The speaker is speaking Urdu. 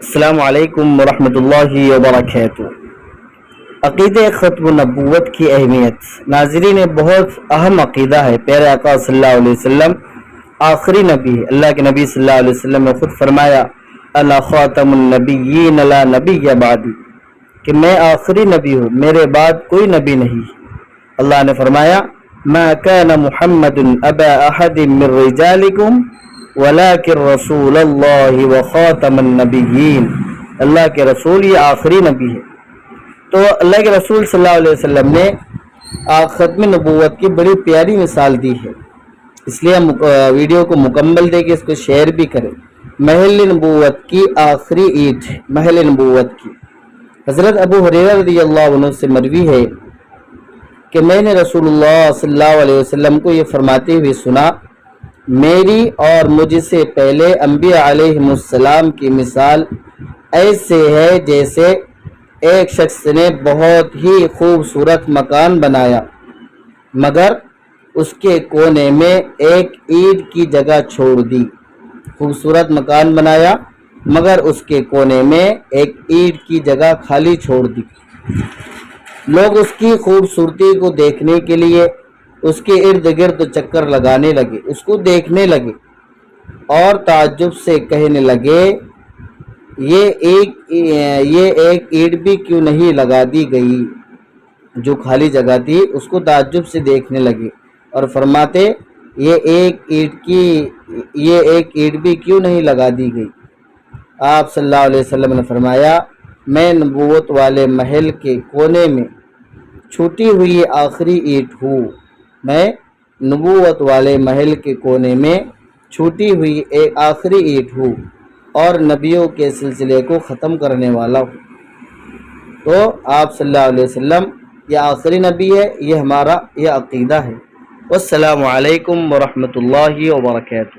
السلام علیکم ورحمۃ اللہ وبرکاتہ۔ عقیدہ ختم نبوت کی اہمیت۔ ناظرین، بہت اہم عقیدہ ہے۔ پیارے آقا صلی اللہ علیہ وسلم آخری نبی ہے۔ اللہ کے نبی صلی اللہ علیہ وسلم نے خود فرمایا انا خاتم النبیین لا نبی بعدی، کہ میں آخری نبی ہوں، میرے بعد کوئی نبی نہیں۔ اللہ نے فرمایا ما کان محمد ابا احد من رجالکم ولیکن رسول اللہ وخاتم النبیین، اللہ کے رسول یہ آخری نبی ہے۔ تو اللہ کے رسول صلی اللہ علیہ وسلم نے ختم نبوت کی بڑی پیاری مثال دی ہے، اس لیے ہم ویڈیو کو مکمل دے کے اس کو شیئر بھی کریں۔ محل نبوت کی آخری عید، محل نبوت کی۔ حضرت ابو ہریرہ رضی اللہ عنہ سے مروی ہے کہ میں نے رسول اللہ صلی اللہ علیہ وسلم کو یہ فرماتے ہوئے سنا، میری اور مجھ سے پہلے انبیاء علیہ السلام کی مثال ایسے ہے جیسے ایک شخص نے بہت ہی خوبصورت مکان بنایا مگر اس کے کونے میں ایک اینٹ کی جگہ چھوڑ دی۔ خوبصورت مکان بنایا مگر اس کے کونے میں ایک اینٹ کی جگہ خالی چھوڑ دی۔ لوگ اس کی خوبصورتی کو دیکھنے کے لیے اس کے ارد گرد چکر لگانے لگے، اس کو دیکھنے لگے اور تعجب سے کہنے لگے یہ ایک اینٹ بھی کیوں نہیں لگا دی گئی۔ جو خالی جگہ تھی اس کو تعجب سے دیکھنے لگے اور فرماتے یہ ایک اینٹ بھی کیوں نہیں لگا دی گئی۔ آپ صلی اللہ علیہ وسلم نے فرمایا میں نبوت والے محل کے کونے میں چھوٹی ہوئی آخری اینٹ ہوں، میں نبوت والے محل کے کونے میں چھوٹی ہوئی ایک آخری اینٹ ہوں اور نبیوں کے سلسلے کو ختم کرنے والا ہوں۔ تو آپ صلی اللہ علیہ وسلم یہ آخری نبی ہے، یہ ہمارا یہ عقیدہ ہے۔ والسلام علیکم ورحمۃ اللہ وبرکاتہ۔